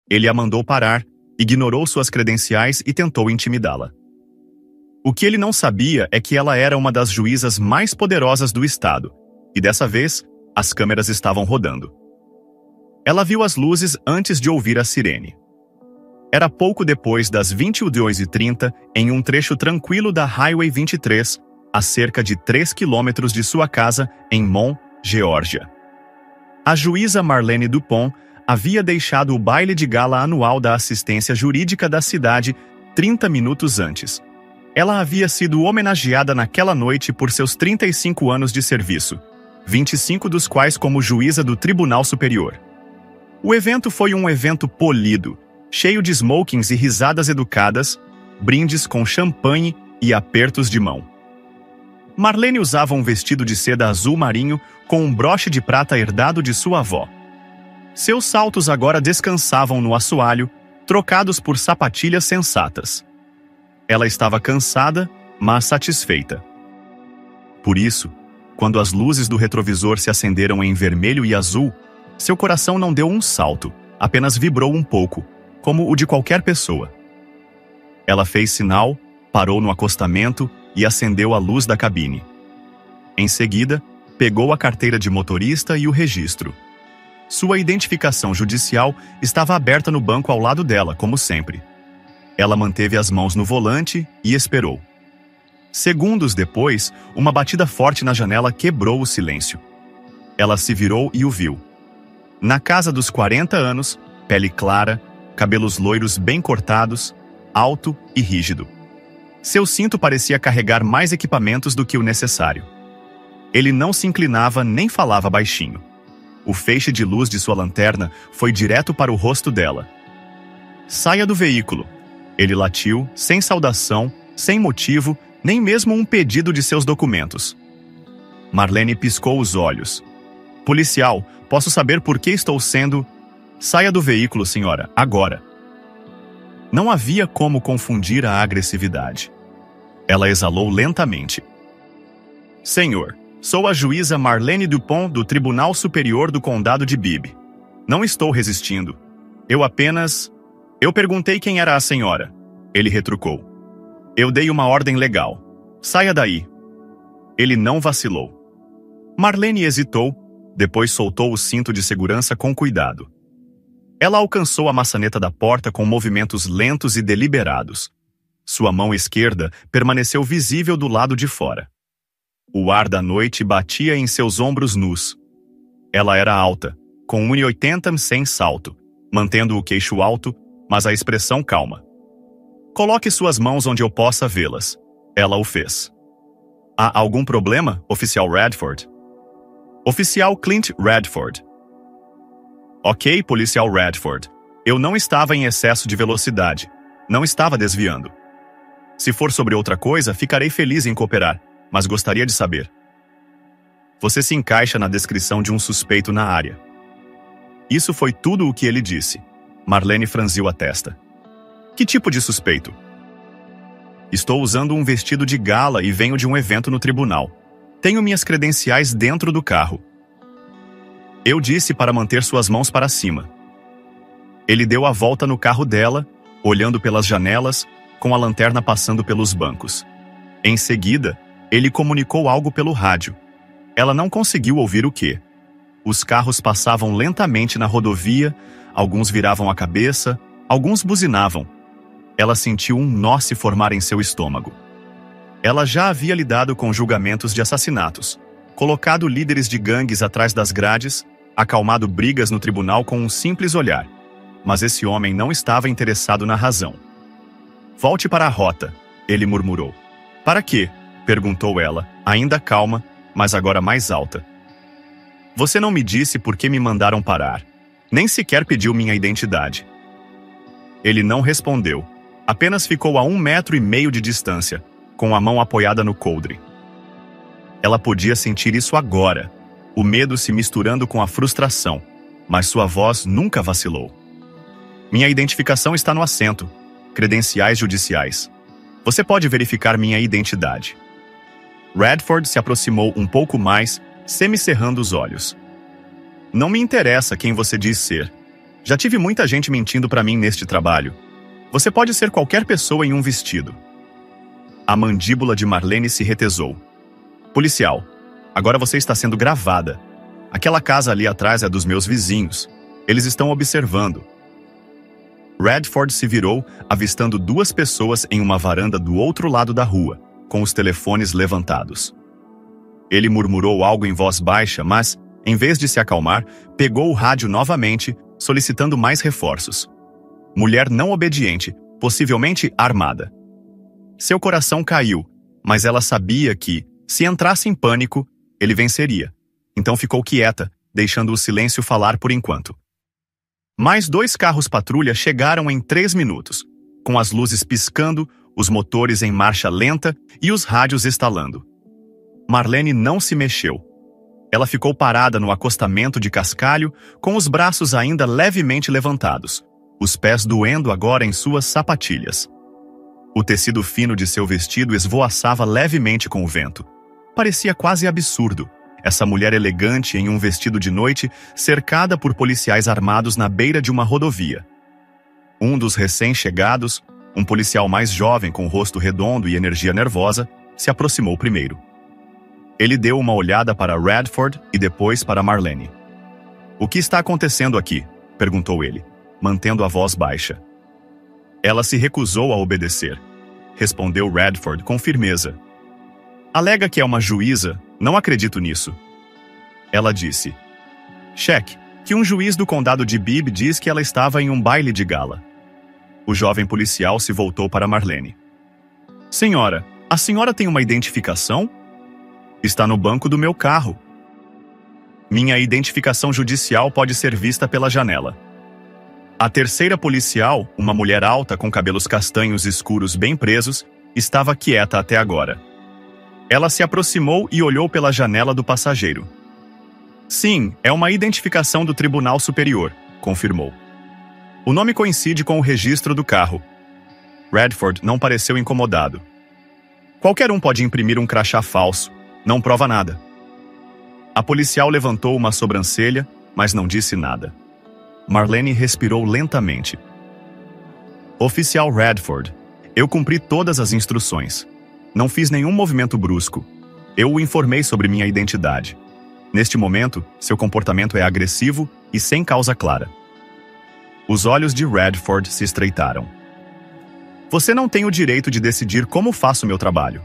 Ele a mandou parar, ignorou suas credenciais e tentou intimidá-la. O que ele não sabia é que ela era uma das juízas mais poderosas do estado, e dessa vez, as câmeras estavam rodando. Ela viu as luzes antes de ouvir a sirene. Era pouco depois das 22h30 em um trecho tranquilo da Highway 23, a cerca de 3 quilômetros de sua casa em Mont, Geórgia. A juíza Marlene Dupont havia deixado o baile de gala anual da assistência jurídica da cidade 30 minutos antes. Ela havia sido homenageada naquela noite por seus 35 anos de serviço, 25 dos quais como juíza do Tribunal Superior. O evento foi um evento polido, cheio de smokings e risadas educadas, brindes com champanhe e apertos de mão. Marlene usava um vestido de seda azul marinho com um broche de prata herdado de sua avó. Seus saltos agora descansavam no assoalho, trocados por sapatilhas sensatas. Ela estava cansada, mas satisfeita. Por isso, quando as luzes do retrovisor se acenderam em vermelho e azul, seu coração não deu um salto, apenas vibrou um pouco, como o de qualquer pessoa. Ela fez sinal, parou no acostamento e acendeu a luz da cabine. Em seguida, pegou a carteira de motorista e o registro. Sua identificação judicial estava aberta no banco ao lado dela, como sempre. Ela manteve as mãos no volante e esperou. Segundos depois, uma batida forte na janela quebrou o silêncio. Ela se virou e o viu. Na casa dos 40 anos, pele clara, cabelos loiros bem cortados, alto e rígido. Seu cinto parecia carregar mais equipamentos do que o necessário. Ele não se inclinava nem falava baixinho. O feixe de luz de sua lanterna foi direto para o rosto dela. "Saia do veículo." Ele latiu, sem saudação, sem motivo, nem mesmo um pedido de seus documentos. Marlene piscou os olhos. "Policial, posso saber por que estou sendo..." "Saia do veículo, senhora, agora." Não havia como confundir a agressividade. Ela exalou lentamente. "Senhor, sou a juíza Marlene Dupont do Tribunal Superior do Condado de Bibb. Não estou resistindo. Eu perguntei quem era a senhora." Ele retrucou. "Eu dei uma ordem legal. Saia daí." Ele não vacilou. Marlene hesitou, depois soltou o cinto de segurança com cuidado. Ela alcançou a maçaneta da porta com movimentos lentos e deliberados. Sua mão esquerda permaneceu visível do lado de fora. O ar da noite batia em seus ombros nus. Ela era alta, com 1,80 sem salto, mantendo o queixo alto, mas a expressão calma. "Coloque suas mãos onde eu possa vê-las." Ela o fez. "Há algum problema, oficial Radford?" "Oficial Clint Radford." "Ok, policial Radford. Eu não estava em excesso de velocidade. Não estava desviando. Se for sobre outra coisa, ficarei feliz em cooperar, mas gostaria de saber." "Você se encaixa na descrição de um suspeito na área." Isso foi tudo o que ele disse. Marlene franziu a testa. "Que tipo de suspeito?" "Estou usando um vestido de gala e venho de um evento no tribunal. Tenho minhas credenciais dentro do carro." "Eu disse para manter suas mãos para cima." Ele deu a volta no carro dela, olhando pelas janelas, com a lanterna passando pelos bancos. Em seguida, ele comunicou algo pelo rádio. Ela não conseguiu ouvir o quê. Os carros passavam lentamente na rodovia, alguns viravam a cabeça, alguns buzinavam. Ela sentiu um nó se formar em seu estômago. Ela já havia lidado com julgamentos de assassinatos, colocado líderes de gangues atrás das grades, acalmado brigas no tribunal com um simples olhar. Mas esse homem não estava interessado na razão. "Volte para a rota", ele murmurou. "Para quê?" perguntou ela, ainda calma, mas agora mais alta. "Você não me disse por que me mandaram parar. Nem sequer pediu minha identidade." Ele não respondeu. Apenas ficou a 1,5 metros de distância, com a mão apoiada no coldre. Ela podia sentir isso agora, o medo se misturando com a frustração, mas sua voz nunca vacilou. "Minha identificação está no assento. Credenciais judiciais. Você pode verificar minha identidade." Radford se aproximou um pouco mais, semicerrando os olhos. "Não me interessa quem você diz ser. Já tive muita gente mentindo pra mim neste trabalho. Você pode ser qualquer pessoa em um vestido. A mandíbula de Marlene se retesou. Policial, agora você está sendo gravada. Aquela casa ali atrás é dos meus vizinhos. Eles estão observando. Radford se virou, avistando duas pessoas em uma varanda do outro lado da rua, com os telefones levantados. Ele murmurou algo em voz baixa, mas, em vez de se acalmar, pegou o rádio novamente, solicitando mais reforços. Mulher não obediente, possivelmente armada. Seu coração caiu, mas ela sabia que, se entrasse em pânico, ele venceria. Então ficou quieta, deixando o silêncio falar por enquanto. Mais 2 carros patrulha chegaram em 3 minutos, com as luzes piscando, os motores em marcha lenta e os rádios estalando. Marlene não se mexeu. Ela ficou parada no acostamento de cascalho, com os braços ainda levemente levantados, os pés doendo agora em suas sapatilhas. O tecido fino de seu vestido esvoaçava levemente com o vento. Parecia quase absurdo. Essa mulher elegante em um vestido de noite, cercada por policiais armados na beira de uma rodovia. Um dos recém-chegados, um policial mais jovem com rosto redondo e energia nervosa, se aproximou primeiro. Ele deu uma olhada para Radford e depois para Marlene. "O que está acontecendo aqui?" perguntou ele, mantendo a voz baixa. Ela se recusou a obedecer. Respondeu Radford com firmeza. "Alega que é uma juíza. Não acredito nisso." Ela disse. "Cheque, que um juiz do condado de Bibb diz que ela estava em um baile de gala." O jovem policial se voltou para Marlene. "Senhora, a senhora tem uma identificação?" "Está no banco do meu carro." "Minha identificação judicial pode ser vista pela janela." A terceira policial, uma mulher alta com cabelos castanhos escuros bem presos, estava quieta até agora. Ela se aproximou e olhou pela janela do passageiro. "Sim, é uma identificação do Tribunal Superior", confirmou. "O nome coincide com o registro do carro." Radford não pareceu incomodado. "Qualquer um pode imprimir um crachá falso. Não prova nada." A policial levantou uma sobrancelha, mas não disse nada. Marlene respirou lentamente. "Oficial Radford, eu cumpri todas as instruções. Não fiz nenhum movimento brusco. Eu o informei sobre minha identidade. Neste momento, seu comportamento é agressivo e sem causa clara." Os olhos de Radford se estreitaram. "Você não tem o direito de decidir como faço meu trabalho."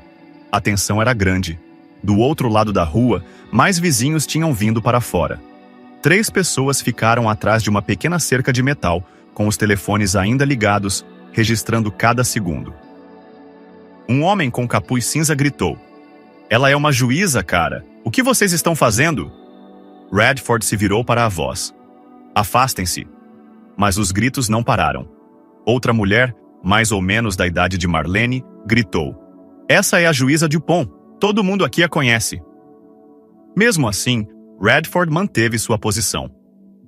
A tensão era grande. Do outro lado da rua, mais vizinhos tinham vindo para fora. 3 pessoas ficaram atrás de uma pequena cerca de metal, com os telefones ainda ligados, registrando cada segundo. Um homem com capuz cinza gritou. "Ela é uma juíza, cara. O que vocês estão fazendo?" Radford se virou para a voz. "Afastem-se." Mas os gritos não pararam. Outra mulher, mais ou menos da idade de Marlene, gritou. "Essa é a juíza Dupont. Todo mundo aqui a conhece." Mesmo assim, Radford manteve sua posição.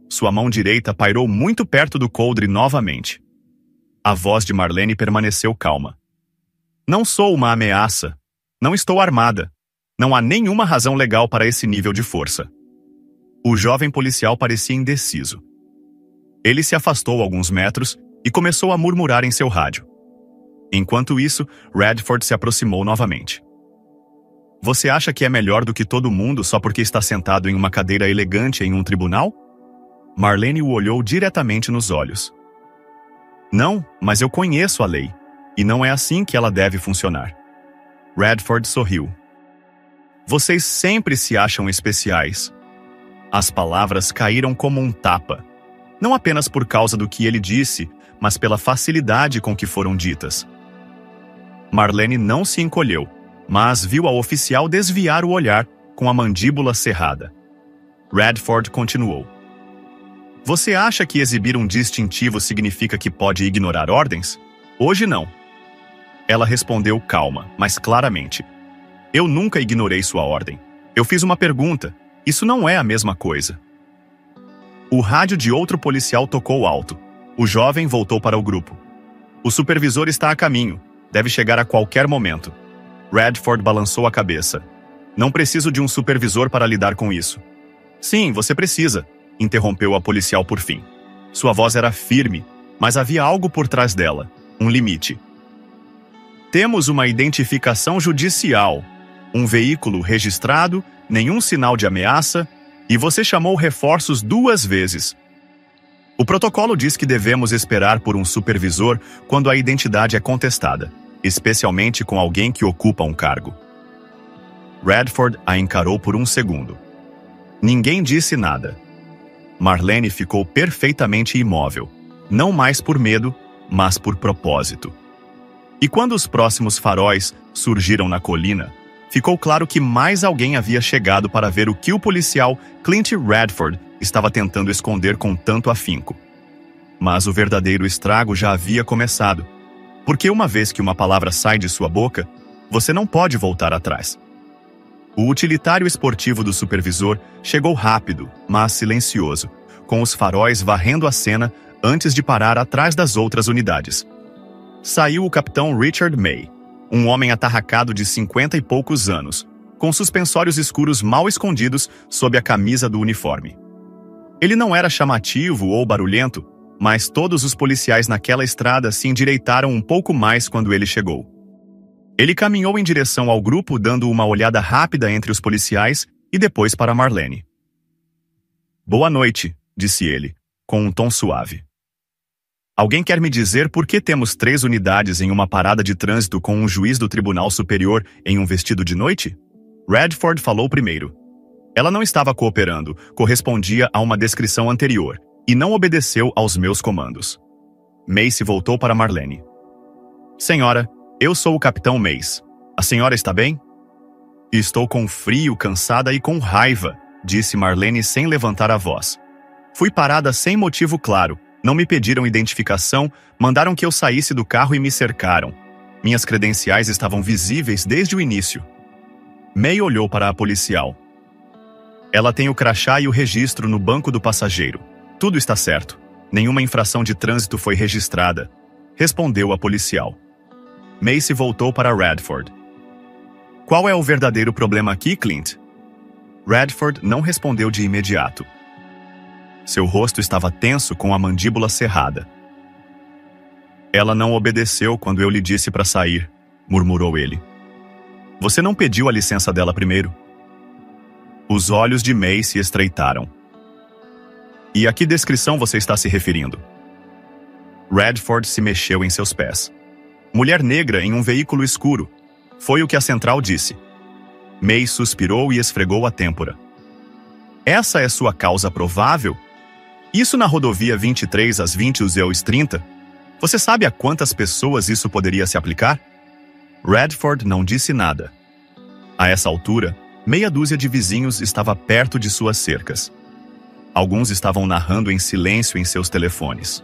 Sua mão direita pairou muito perto do coldre novamente. A voz de Marlene permaneceu calma. "Não sou uma ameaça. Não estou armada. Não há nenhuma razão legal para esse nível de força." O jovem policial parecia indeciso. Ele se afastou alguns metros e começou a murmurar em seu rádio. Enquanto isso, Radford se aproximou novamente. "Você acha que é melhor do que todo mundo só porque está sentado em uma cadeira elegante em um tribunal?" Marlene o olhou diretamente nos olhos. "Não, mas eu conheço a lei. E não é assim que ela deve funcionar." Radford sorriu. "Vocês sempre se acham especiais." As palavras caíram como um tapa. Não apenas por causa do que ele disse, mas pela facilidade com que foram ditas. Marlene não se encolheu, mas viu a oficial desviar o olhar com a mandíbula cerrada. Radford continuou. "Você acha que exibir um distintivo significa que pode ignorar ordens? Hoje não." Ela respondeu calma, mas claramente. "Eu nunca ignorei sua ordem. Eu fiz uma pergunta. Isso não é a mesma coisa." O rádio de outro policial tocou alto. O jovem voltou para o grupo. "O supervisor está a caminho. Deve chegar a qualquer momento." Radford balançou a cabeça. "Não preciso de um supervisor para lidar com isso." "Sim, você precisa", interrompeu a policial por fim. Sua voz era firme, mas havia algo por trás dela, um limite. Temos uma identificação judicial, um veículo registrado, nenhum sinal de ameaça, e você chamou reforços 2 vezes. O protocolo diz que devemos esperar por um supervisor quando a identidade é contestada, especialmente com alguém que ocupa um cargo. Radford a encarou por um segundo. Ninguém disse nada. Marlene ficou perfeitamente imóvel, não mais por medo, mas por propósito. E quando os próximos faróis surgiram na colina, ficou claro que mais alguém havia chegado para ver o que o policial Clint Radford estava tentando esconder com tanto afinco. Mas o verdadeiro estrago já havia começado, porque uma vez que uma palavra sai de sua boca, você não pode voltar atrás. O utilitário esportivo do supervisor chegou rápido, mas silencioso, com os faróis varrendo a cena antes de parar atrás das outras unidades. Saiu o capitão Richard May, um homem atarracado de 50 e poucos anos, com suspensórios escuros mal escondidos sob a camisa do uniforme. Ele não era chamativo ou barulhento, mas todos os policiais naquela estrada se endireitaram um pouco mais quando ele chegou. Ele caminhou em direção ao grupo, dando uma olhada rápida entre os policiais e depois para Marlene. "Boa noite", disse ele, com um tom suave. "Alguém quer me dizer por que temos 3 unidades em uma parada de trânsito com um juiz do Tribunal Superior em um vestido de noite?" Radford falou primeiro. Ela não estava cooperando, correspondia a uma descrição anterior, e não obedeceu aos meus comandos. Mace voltou para Marlene. "Senhora, eu sou o capitão Mace. A senhora está bem?" "Estou com frio, cansada e com raiva", disse Marlene sem levantar a voz. "Fui parada sem motivo claro. Não me pediram identificação, mandaram que eu saísse do carro e me cercaram. Minhas credenciais estavam visíveis desde o início." May olhou para a policial. "Ela tem o crachá e o registro no banco do passageiro. Tudo está certo. Nenhuma infração de trânsito foi registrada", respondeu a policial. Mace voltou para Radford. "Qual é o verdadeiro problema aqui, Clint?" Radford não respondeu de imediato. Seu rosto estava tenso, com a mandíbula cerrada. "Ela não obedeceu quando eu lhe disse para sair", murmurou ele. "Você não pediu a licença dela primeiro?" Os olhos de May se estreitaram. "E a que descrição você está se referindo?" Radford se mexeu em seus pés. "Mulher negra em um veículo escuro. Foi o que a central disse." May suspirou e esfregou a têmpora. "Essa é sua causa provável? Isso na rodovia 23 às 20h30? Você sabe a quantas pessoas isso poderia se aplicar?" Radford não disse nada. A essa altura, meia dúzia de vizinhos estava perto de suas cercas. Alguns estavam narrando em silêncio em seus telefones.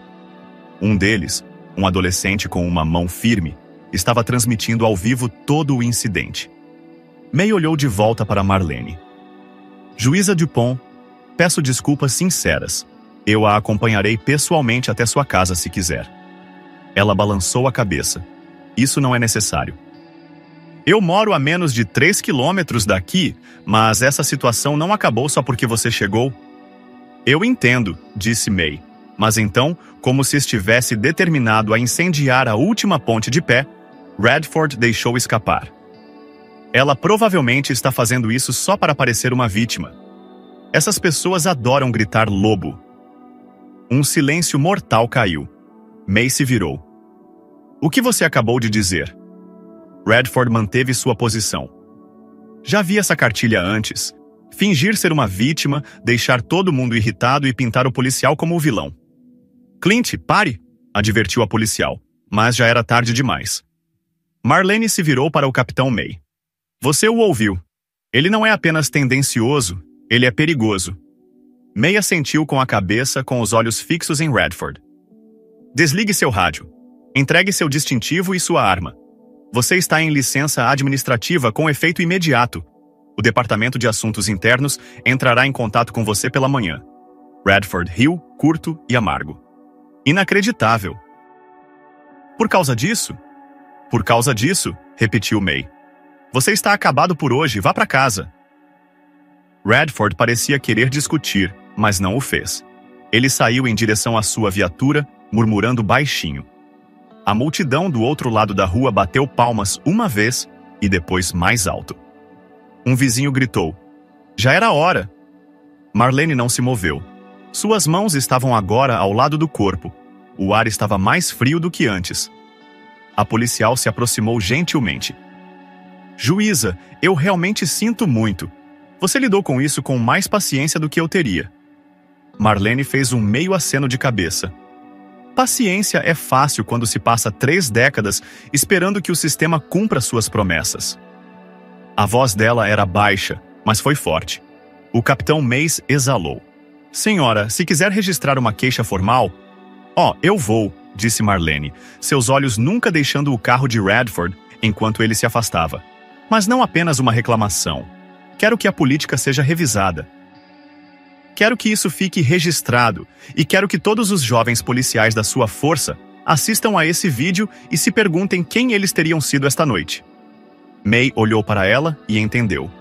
Um deles, um adolescente com uma mão firme, estava transmitindo ao vivo todo o incidente. May olhou de volta para Marlene. "Juíza Dupont, peço desculpas sinceras. Eu a acompanharei pessoalmente até sua casa se quiser." Ela balançou a cabeça. "Isso não é necessário. Eu moro a menos de 3 quilômetros daqui, mas essa situação não acabou só porque você chegou." "Eu entendo", disse May, mas então, como se estivesse determinado a incendiar a última ponte de pé, Radford deixou escapar. "Ela provavelmente está fazendo isso só para parecer uma vítima. Essas pessoas adoram gritar lobo." Um silêncio mortal caiu. May se virou. "O que você acabou de dizer?" Radford manteve sua posição. "Já vi essa cartilha antes. Fingir ser uma vítima, deixar todo mundo irritado e pintar o policial como o vilão." "Clint, pare!" advertiu a policial, mas já era tarde demais. Marlene se virou para o capitão May. "Você o ouviu. Ele não é apenas tendencioso, ele é perigoso." May assentiu com a cabeça, com os olhos fixos em Radford. "Desligue seu rádio. Entregue seu distintivo e sua arma. Você está em licença administrativa com efeito imediato. O Departamento de Assuntos Internos entrará em contato com você pela manhã." Radford riu, curto e amargo. "Inacreditável." "Por causa disso?" "Por causa disso", repetiu May. "Você está acabado por hoje, vá para casa." Radford parecia querer discutir, mas não o fez. Ele saiu em direção à sua viatura, murmurando baixinho. A multidão do outro lado da rua bateu palmas uma vez e depois mais alto. Um vizinho gritou: "Já era hora!" Marlene não se moveu. Suas mãos estavam agora ao lado do corpo. O ar estava mais frio do que antes. A policial se aproximou gentilmente. "Juíza, eu realmente sinto muito. Você lidou com isso com mais paciência do que eu teria." Marlene fez um meio aceno de cabeça. Paciência é fácil quando se passa 3 décadas esperando que o sistema cumpra suas promessas. A voz dela era baixa, mas foi forte. O capitão Mays exalou. "Senhora, se quiser registrar uma queixa formal..." Eu vou", disse Marlene, seus olhos nunca deixando o carro de Radford enquanto ele se afastava. "Mas não apenas uma reclamação. Quero que a política seja revisada. Quero que isso fique registrado e quero que todos os jovens policiais da sua força assistam a esse vídeo e se perguntem quem eles teriam sido esta noite." May olhou para ela e entendeu.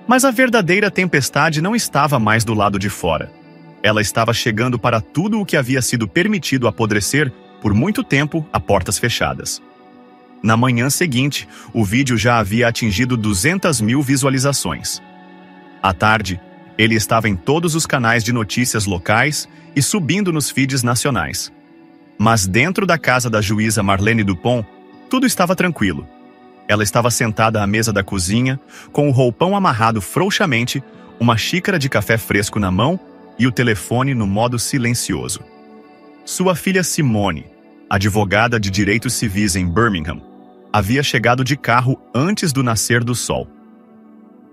Mas a verdadeira tempestade não estava mais do lado de fora. Ela estava chegando para tudo o que havia sido permitido apodrecer por muito tempo a portas fechadas. Na manhã seguinte, o vídeo já havia atingido 200.000 visualizações. À tarde, ele estava em todos os canais de notícias locais e subindo nos feeds nacionais. Mas dentro da casa da juíza Marlene Dupont, tudo estava tranquilo. Ela estava sentada à mesa da cozinha, com o roupão amarrado frouxamente, uma xícara de café fresco na mão e o telefone no modo silencioso. Sua filha Simone, advogada de direitos civis em Birmingham, havia chegado de carro antes do nascer do sol.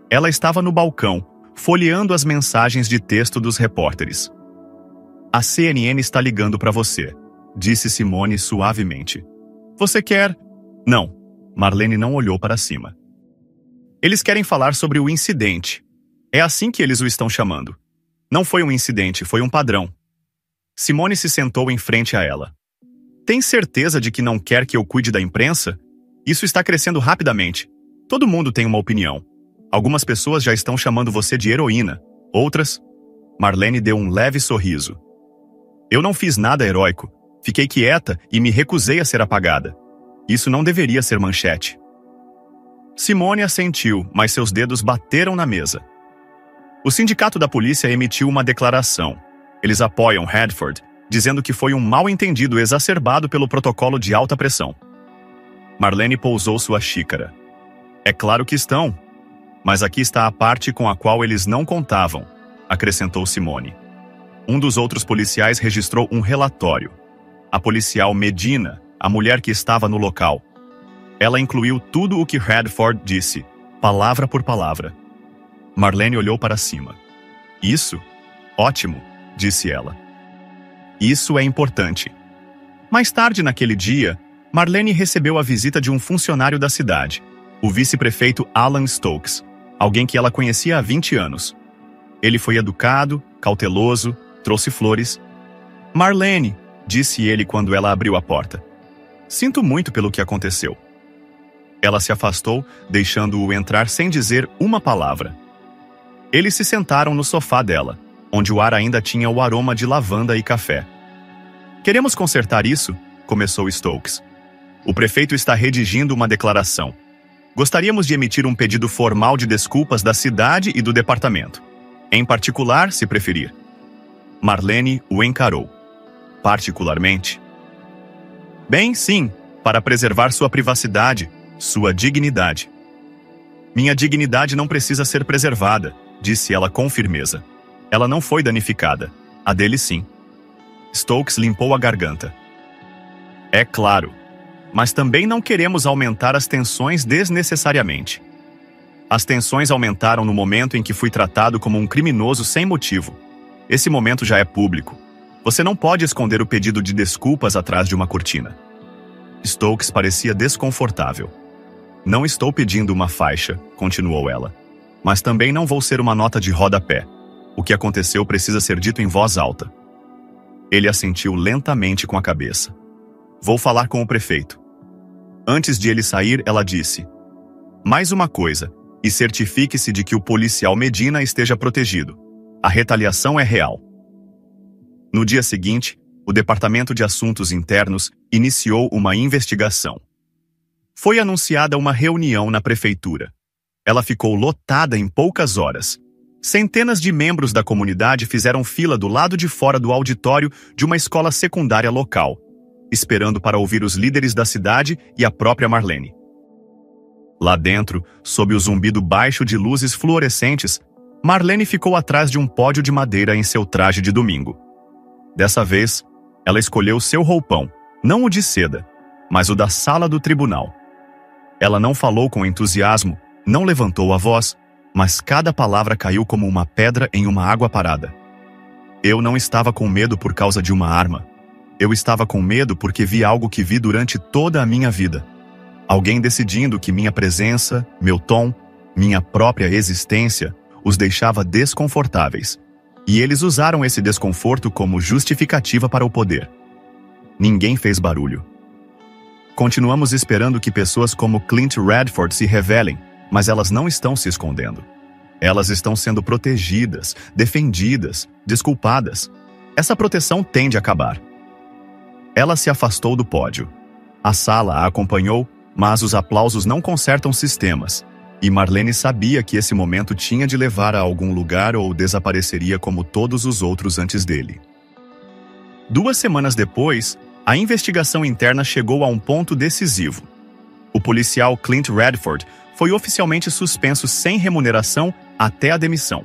Ela estava no balcão, folheando as mensagens de texto dos repórteres. "A CNN está ligando para você", disse Simone suavemente. "Você quer..." "Não." Marlene não olhou para cima. "Eles querem falar sobre o incidente. É assim que eles o estão chamando. Não foi um incidente, foi um padrão." Simone se sentou em frente a ela. "Tem certeza de que não quer que eu cuide da imprensa? Isso está crescendo rapidamente. Todo mundo tem uma opinião. Algumas pessoas já estão chamando você de heroína. Outras..." Marlene deu um leve sorriso. "Eu não fiz nada heróico. Fiquei quieta e me recusei a ser apagada. Isso não deveria ser manchete." Simone assentiu, mas seus dedos bateram na mesa. O sindicato da polícia emitiu uma declaração. Eles apoiam Radford, dizendo que foi um mal-entendido exacerbado pelo protocolo de alta pressão. Marlene pousou sua xícara. "É claro que estão. Mas aqui está a parte com a qual eles não contavam", acrescentou Simone. Um dos outros policiais registrou um relatório. A policial Medina, a mulher que estava no local. Ela incluiu tudo o que Radford disse, palavra por palavra. Marlene olhou para cima. "Isso? Ótimo", disse ela. "Isso é importante." Mais tarde naquele dia, Marlene recebeu a visita de um funcionário da cidade, o vice-prefeito Alan Stokes, alguém que ela conhecia há 20 anos. Ele foi educado, cauteloso, trouxe flores. "Marlene", disse ele quando ela abriu a porta. "Sinto muito pelo que aconteceu." Ela se afastou, deixando-o entrar sem dizer uma palavra. Eles se sentaram no sofá dela, onde o ar ainda tinha o aroma de lavanda e café. "Queremos consertar isso", começou Stokes. "O prefeito está redigindo uma declaração. Gostaríamos de emitir um pedido formal de desculpas da cidade e do departamento. Em particular, se preferir." Marlene o encarou. "Particularmente?" "Bem, sim, para preservar sua privacidade, sua dignidade." "Minha dignidade não precisa ser preservada", disse ela com firmeza. "Ela não foi danificada. A dele sim." Stokes limpou a garganta. "É claro, mas também não queremos aumentar as tensões desnecessariamente. As tensões aumentaram no momento em que fui tratado como um criminoso sem motivo. Esse momento já é público. Você não pode esconder o pedido de desculpas atrás de uma cortina." Stokes parecia desconfortável. "Não estou pedindo uma faixa", continuou ela. "Mas também não vou ser uma nota de rodapé. O que aconteceu precisa ser dito em voz alta." Ele assentiu lentamente com a cabeça. "Vou falar com o prefeito." Antes de ele sair, ela disse: "Mais uma coisa, e certifique-se de que o policial Medina esteja protegido. A retaliação é real." No dia seguinte, o Departamento de Assuntos Internos iniciou uma investigação. Foi anunciada uma reunião na prefeitura. Ela ficou lotada em poucas horas. Centenas de membros da comunidade fizeram fila do lado de fora do auditório de uma escola secundária local, esperando para ouvir os líderes da cidade e a própria Marlene. Lá dentro, sob o zumbido baixo de luzes fluorescentes, Marlene ficou atrás de um pódio de madeira em seu traje de domingo. Dessa vez, ela escolheu seu roupão, não o de seda, mas o da sala do tribunal. Ela não falou com entusiasmo, não levantou a voz, mas cada palavra caiu como uma pedra em uma água parada. Eu não estava com medo por causa de uma arma. Eu estava com medo porque vi algo que vi durante toda a minha vida. Alguém decidindo que minha presença, meu tom, minha própria existência os deixava desconfortáveis. E eles usaram esse desconforto como justificativa para o poder. Ninguém fez barulho. Continuamos esperando que pessoas como Clint Radford se revelem, mas elas não estão se escondendo. Elas estão sendo protegidas, defendidas, desculpadas. Essa proteção tende a acabar. Ela se afastou do pódio. A sala a acompanhou, mas os aplausos não consertam sistemas. E Marlene sabia que esse momento tinha de levar a algum lugar ou desapareceria como todos os outros antes dele. 2 semanas depois, a investigação interna chegou a um ponto decisivo. O policial Clint Radford foi oficialmente suspenso sem remuneração até a demissão.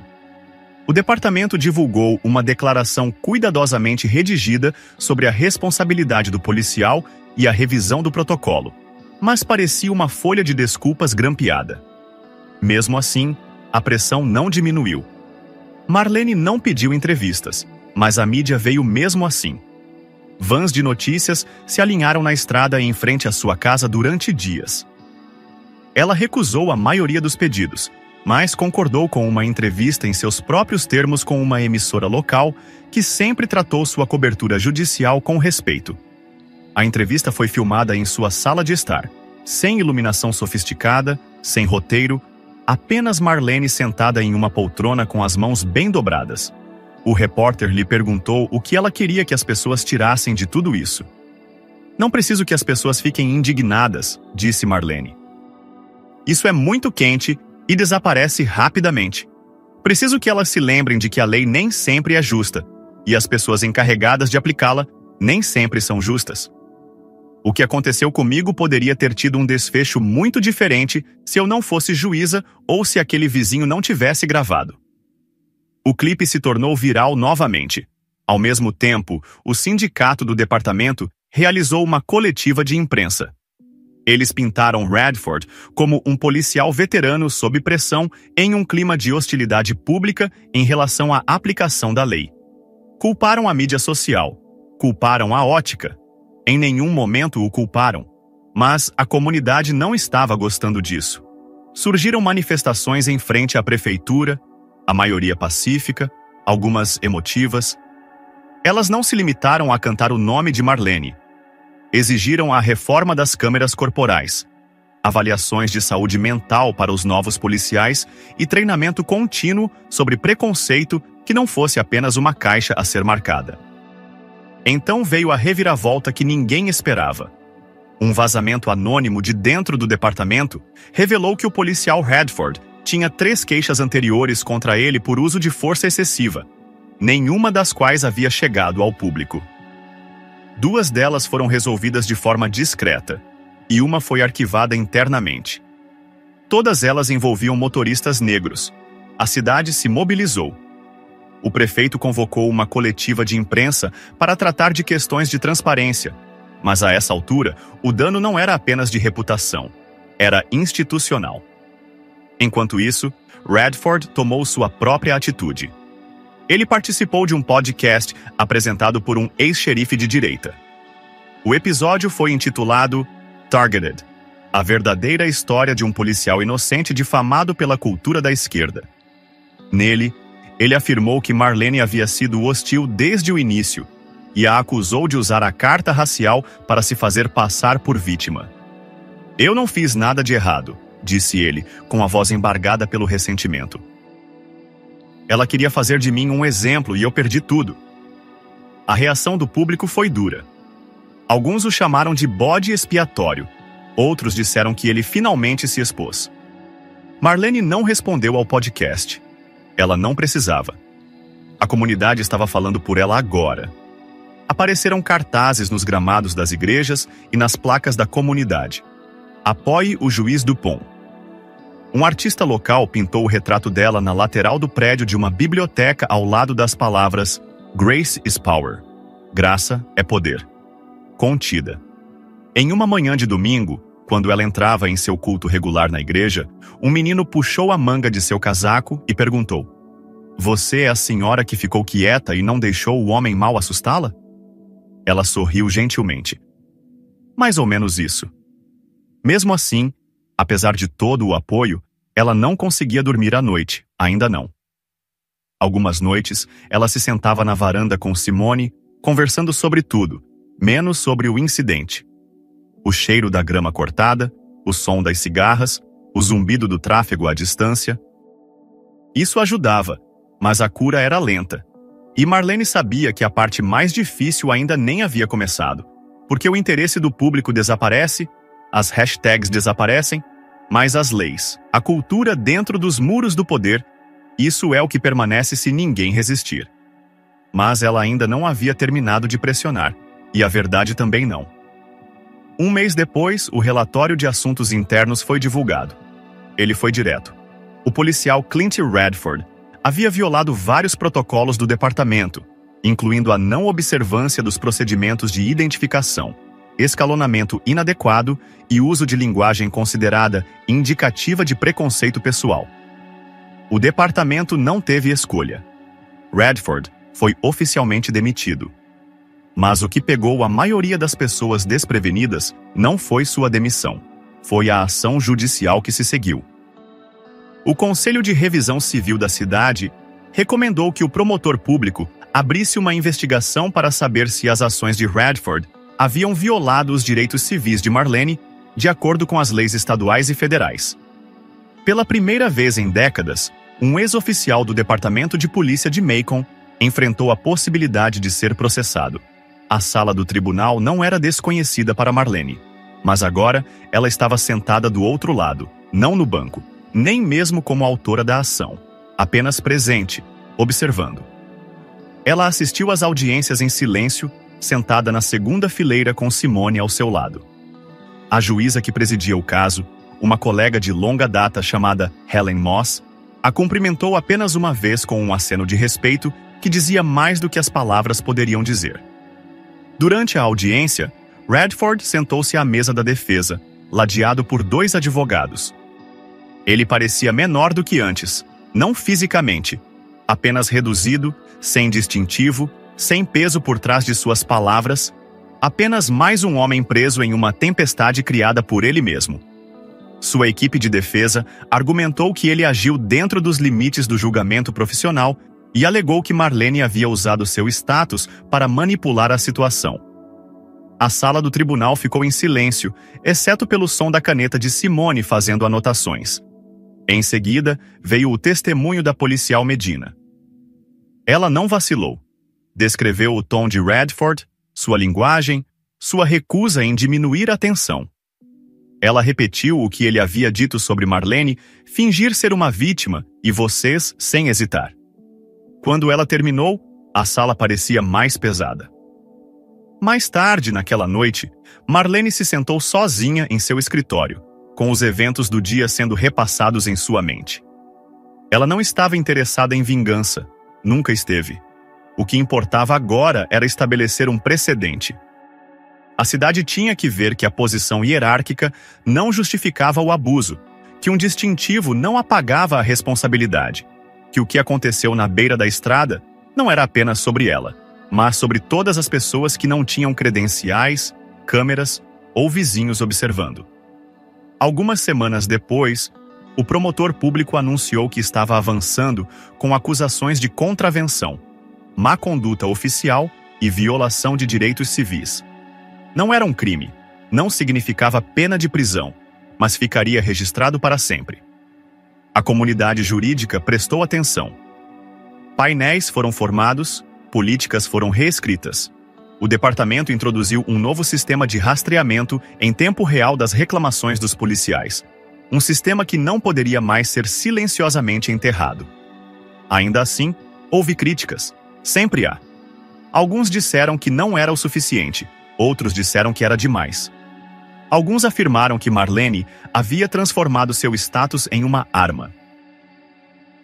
O departamento divulgou uma declaração cuidadosamente redigida sobre a responsabilidade do policial e a revisão do protocolo, mas parecia uma folha de desculpas grampeada. Mesmo assim, a pressão não diminuiu. Marlene não pediu entrevistas, mas a mídia veio mesmo assim. Vans de notícias se alinharam na estrada em frente à sua casa durante dias. Ela recusou a maioria dos pedidos, mas concordou com uma entrevista em seus próprios termos com uma emissora local que sempre tratou sua cobertura judicial com respeito. A entrevista foi filmada em sua sala de estar, sem iluminação sofisticada, sem roteiro, apenas Marlene sentada em uma poltrona com as mãos bem dobradas. O repórter lhe perguntou o que ela queria que as pessoas tirassem de tudo isso. Não preciso que as pessoas fiquem indignadas, disse Marlene. Isso é muito quente e desaparece rapidamente. Preciso que elas se lembrem de que a lei nem sempre é justa, e as pessoas encarregadas de aplicá-la nem sempre são justas. O que aconteceu comigo poderia ter tido um desfecho muito diferente se eu não fosse juíza ou se aquele vizinho não tivesse gravado. O clipe se tornou viral novamente. Ao mesmo tempo, o sindicato do departamento realizou uma coletiva de imprensa. Eles pintaram Radford como um policial veterano sob pressão em um clima de hostilidade pública em relação à aplicação da lei. Culparam a mídia social, culparam a ótica. Em nenhum momento o culparam, mas a comunidade não estava gostando disso. Surgiram manifestações em frente à prefeitura, a maioria pacífica, algumas emotivas. Elas não se limitaram a cantar o nome de Marlene. Exigiram a reforma das câmeras corporais, avaliações de saúde mental para os novos policiais e treinamento contínuo sobre preconceito que não fosse apenas uma caixa a ser marcada. Então veio a reviravolta que ninguém esperava. Um vazamento anônimo de dentro do departamento revelou que o policial Radford tinha 3 queixas anteriores contra ele por uso de força excessiva, nenhuma das quais havia chegado ao público. 2 delas foram resolvidas de forma discreta, e uma foi arquivada internamente. Todas elas envolviam motoristas negros. A cidade se mobilizou. O prefeito convocou uma coletiva de imprensa para tratar de questões de transparência, mas a essa altura, o dano não era apenas de reputação, era institucional. Enquanto isso, Radford tomou sua própria atitude. Ele participou de um podcast apresentado por um ex-xerife de direita. O episódio foi intitulado Targeted, a verdadeira história de um policial inocente difamado pela cultura da esquerda. Nele, ele afirmou que Marlene havia sido hostil desde o início e a acusou de usar a carta racial para se fazer passar por vítima. Eu não fiz nada de errado, disse ele, com a voz embargada pelo ressentimento. Ela queria fazer de mim um exemplo e eu perdi tudo. A reação do público foi dura. Alguns o chamaram de bode expiatório, outros disseram que ele finalmente se expôs. Marlene não respondeu ao podcast. Ela não precisava. A comunidade estava falando por ela agora. Apareceram cartazes nos gramados das igrejas e nas placas da comunidade. Apoie o juiz Dupont. Um artista local pintou o retrato dela na lateral do prédio de uma biblioteca ao lado das palavras Grace is Power. Graça é poder. Contida. Em uma manhã de domingo, quando ela entrava em seu culto regular na igreja, um menino puxou a manga de seu casaco e perguntou: "Você é a senhora que ficou quieta e não deixou o homem mau assustá-la?" Ela sorriu gentilmente. Mais ou menos isso. Mesmo assim, apesar de todo o apoio, ela não conseguia dormir à noite, ainda não. Algumas noites, ela se sentava na varanda com Simone, conversando sobre tudo, menos sobre o incidente. O cheiro da grama cortada, o som das cigarras, o zumbido do tráfego à distância. Isso ajudava, mas a cura era lenta. E Marlene sabia que a parte mais difícil ainda nem havia começado, porque o interesse do público desaparece, as hashtags desaparecem, mas as leis, a cultura dentro dos muros do poder, isso é o que permanece se ninguém resistir. Mas ela ainda não havia terminado de pressionar, e a verdade também não. Um mês depois, o relatório de assuntos internos foi divulgado. Ele foi direto. O policial Clint Radford havia violado vários protocolos do departamento, incluindo a não observância dos procedimentos de identificação, escalonamento inadequado e uso de linguagem considerada indicativa de preconceito pessoal. O departamento não teve escolha. Radford foi oficialmente demitido. Mas o que pegou a maioria das pessoas desprevenidas não foi sua demissão, foi a ação judicial que se seguiu. O Conselho de Revisão Civil da cidade recomendou que o promotor público abrisse uma investigação para saber se as ações de Radford haviam violado os direitos civis de Marlene, de acordo com as leis estaduais e federais. Pela primeira vez em décadas, um ex-oficial do Departamento de Polícia de Macon enfrentou a possibilidade de ser processado. A sala do tribunal não era desconhecida para Marlene, mas agora ela estava sentada do outro lado, não no banco, nem mesmo como autora da ação, apenas presente, observando. Ela assistiu às audiências em silêncio, sentada na segunda fileira com Simone ao seu lado. A juíza que presidia o caso, uma colega de longa data chamada Helen Moss, a cumprimentou apenas uma vez com um aceno de respeito que dizia mais do que as palavras poderiam dizer. Durante a audiência, Radford sentou-se à mesa da defesa, ladeado por 2 advogados. Ele parecia menor do que antes, não fisicamente, apenas reduzido, sem distintivo, sem peso por trás de suas palavras, apenas mais um homem preso em uma tempestade criada por ele mesmo. Sua equipe de defesa argumentou que ele agiu dentro dos limites do julgamento profissional e alegou que Marlene havia usado seu status para manipular a situação. A sala do tribunal ficou em silêncio, exceto pelo som da caneta de Simone fazendo anotações. Em seguida, veio o testemunho da policial Medina. Ela não vacilou. Descreveu o tom de Radford, sua linguagem, sua recusa em diminuir a tensão. Ela repetiu o que ele havia dito sobre Marlene fingir ser uma vítima e vocês sem hesitar. Quando ela terminou, a sala parecia mais pesada. Mais tarde, naquela noite, Marlene se sentou sozinha em seu escritório, com os eventos do dia sendo repassados em sua mente. Ela não estava interessada em vingança, nunca esteve. O que importava agora era estabelecer um precedente. A cidade tinha que ver que a posição hierárquica não justificava o abuso, que um distintivo não apagava a responsabilidade, que o que aconteceu na beira da estrada não era apenas sobre ela, mas sobre todas as pessoas que não tinham credenciais, câmeras ou vizinhos observando. Algumas semanas depois, o promotor público anunciou que estava avançando com acusações de contravenção, má conduta oficial e violação de direitos civis. Não era um crime, não significava pena de prisão, mas ficaria registrado para sempre. A comunidade jurídica prestou atenção. Painéis foram formados, políticas foram reescritas. O departamento introduziu um novo sistema de rastreamento em tempo real das reclamações dos policiais. Um sistema que não poderia mais ser silenciosamente enterrado. Ainda assim, houve críticas. Sempre há. Alguns disseram que não era o suficiente, outros disseram que era demais. Alguns afirmaram que Marlene havia transformado seu status em uma arma.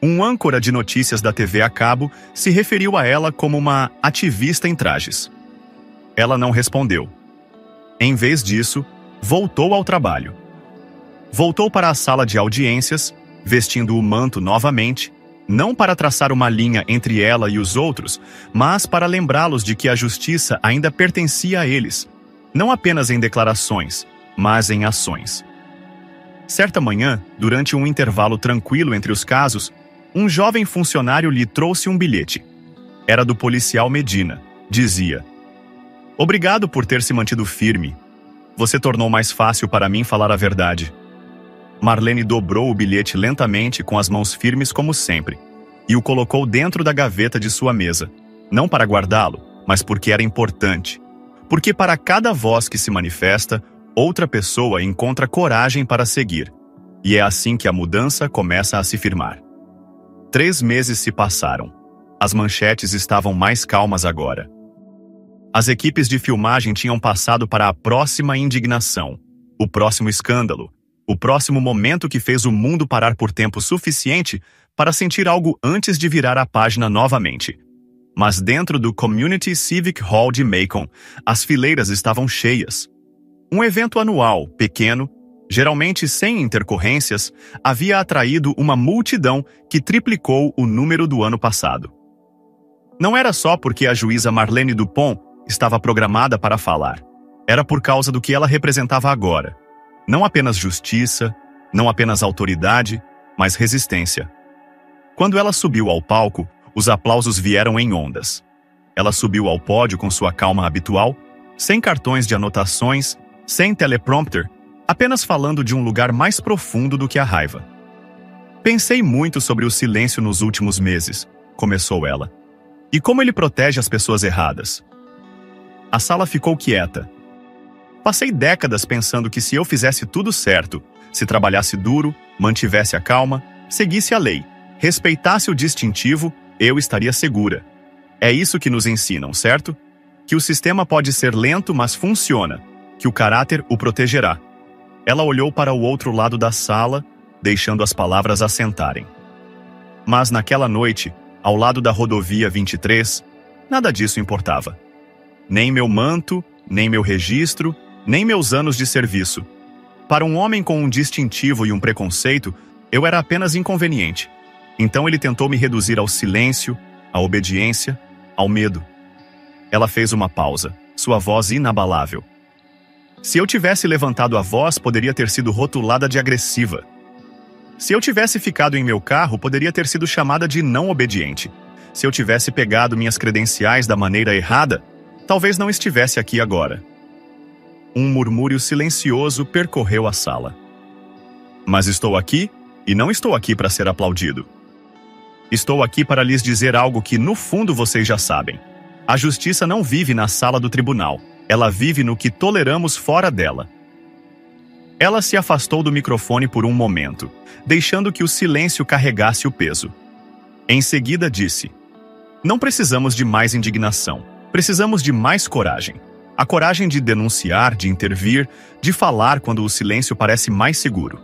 Um âncora de notícias da TV a cabo se referiu a ela como uma ativista em trajes. Ela não respondeu. Em vez disso, voltou ao trabalho. Voltou para a sala de audiências, vestindo o manto novamente, não para traçar uma linha entre ela e os outros, mas para lembrá-los de que a justiça ainda pertencia a eles, não apenas em declarações, mas em ações. Certa manhã, durante um intervalo tranquilo entre os casos, um jovem funcionário lhe trouxe um bilhete. Era do policial Medina. Dizia: "Obrigado por ter se mantido firme. Você tornou mais fácil para mim falar a verdade." Marlene dobrou o bilhete lentamente com as mãos firmes como sempre, e o colocou dentro da gaveta de sua mesa, não para guardá-lo, mas porque era importante. Porque para cada voz que se manifesta, outra pessoa encontra coragem para seguir. E é assim que a mudança começa a se firmar. 3 meses se passaram. As manchetes estavam mais calmas agora. As equipes de filmagem tinham passado para a próxima indignação, o próximo escândalo, o próximo momento que fez o mundo parar por tempo suficiente para sentir algo antes de virar a página novamente. Mas dentro do Community Civic Hall de Macon, as fileiras estavam cheias. Um evento anual, pequeno, geralmente sem intercorrências, havia atraído uma multidão que triplicou o número do ano passado. Não era só porque a juíza Marlene Dupont estava programada para falar. Era por causa do que ela representava agora. Não apenas justiça, não apenas autoridade, mas resistência. Quando ela subiu ao palco, os aplausos vieram em ondas. Ela subiu ao pódio com sua calma habitual, sem cartões de anotações, sem teleprompter, apenas falando de um lugar mais profundo do que a raiva. "Pensei muito sobre o silêncio nos últimos meses", começou ela. "E como ele protege as pessoas erradas." A sala ficou quieta. "Passei décadas pensando que se eu fizesse tudo certo, se trabalhasse duro, mantivesse a calma, seguisse a lei, respeitasse o distintivo, eu estaria segura. É isso que nos ensinam, certo? Que o sistema pode ser lento, mas funciona, que o caráter o protegerá." Ela olhou para o outro lado da sala, deixando as palavras assentarem. Mas naquela noite, ao lado da rodovia 23, nada disso importava. Nem meu manto, nem meu registro, nem meus anos de serviço. Para um homem com um distintivo e um preconceito, eu era apenas inconveniente. Então ele tentou me reduzir ao silêncio, à obediência, ao medo. Ela fez uma pausa, sua voz inabalável. Se eu tivesse levantado a voz, poderia ter sido rotulada de agressiva. Se eu tivesse ficado em meu carro, poderia ter sido chamada de não obediente. Se eu tivesse pegado minhas credenciais da maneira errada, talvez não estivesse aqui agora. Um murmúrio silencioso percorreu a sala. "Mas estou aqui, e não estou aqui para ser aplaudido. Estou aqui para lhes dizer algo que, no fundo, vocês já sabem. A justiça não vive na sala do tribunal. Ela vive no que toleramos fora dela." Ela se afastou do microfone por um momento, deixando que o silêncio carregasse o peso. Em seguida disse: "Não precisamos de mais indignação. Precisamos de mais coragem. A coragem de denunciar, de intervir, de falar quando o silêncio parece mais seguro."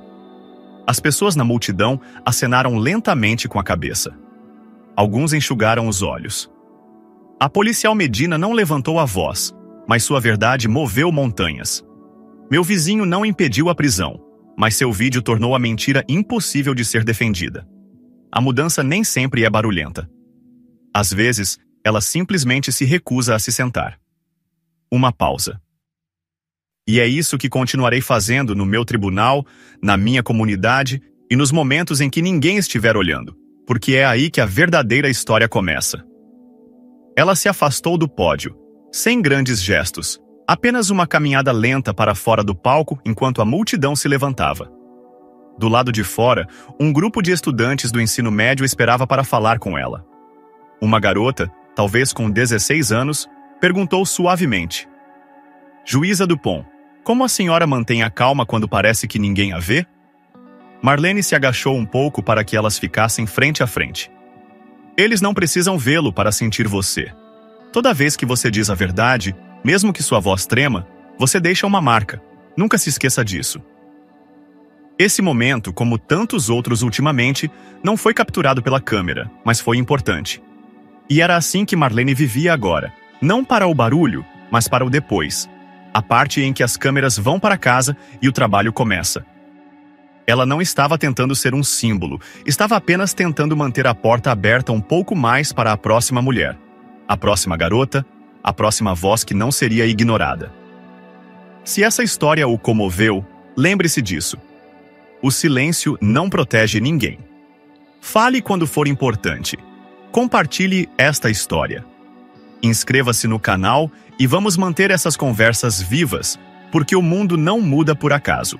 As pessoas na multidão acenaram lentamente com a cabeça. Alguns enxugaram os olhos. A policial Medina não levantou a voz, mas sua verdade moveu montanhas. Meu vizinho não impediu a prisão, mas seu vídeo tornou a mentira impossível de ser defendida. A mudança nem sempre é barulhenta. Às vezes, ela simplesmente se recusa a se sentar. Uma pausa. E é isso que continuarei fazendo no meu tribunal, na minha comunidade e nos momentos em que ninguém estiver olhando, porque é aí que a verdadeira história começa. Ela se afastou do pódio, sem grandes gestos, apenas uma caminhada lenta para fora do palco enquanto a multidão se levantava. Do lado de fora, um grupo de estudantes do ensino médio esperava para falar com ela. Uma garota, talvez com 16 anos, perguntou suavemente: Juíza Dupont, como a senhora mantém a calma quando parece que ninguém a vê? Marlene se agachou um pouco para que elas ficassem frente a frente. Eles não precisam vê-lo para sentir você. Toda vez que você diz a verdade, mesmo que sua voz trema, você deixa uma marca. Nunca se esqueça disso. Esse momento, como tantos outros ultimamente, não foi capturado pela câmera, mas foi importante. E era assim que Marlene vivia agora. Não para o barulho, mas para o depois. A parte em que as câmeras vão para casa e o trabalho começa. Ela não estava tentando ser um símbolo, estava apenas tentando manter a porta aberta um pouco mais para a próxima mulher, a próxima garota, a próxima voz que não seria ignorada. Se essa história o comoveu, lembre-se disso. O silêncio não protege ninguém. Fale quando for importante. Compartilhe esta história. Inscreva-se no canal e vamos manter essas conversas vivas, porque o mundo não muda por acaso.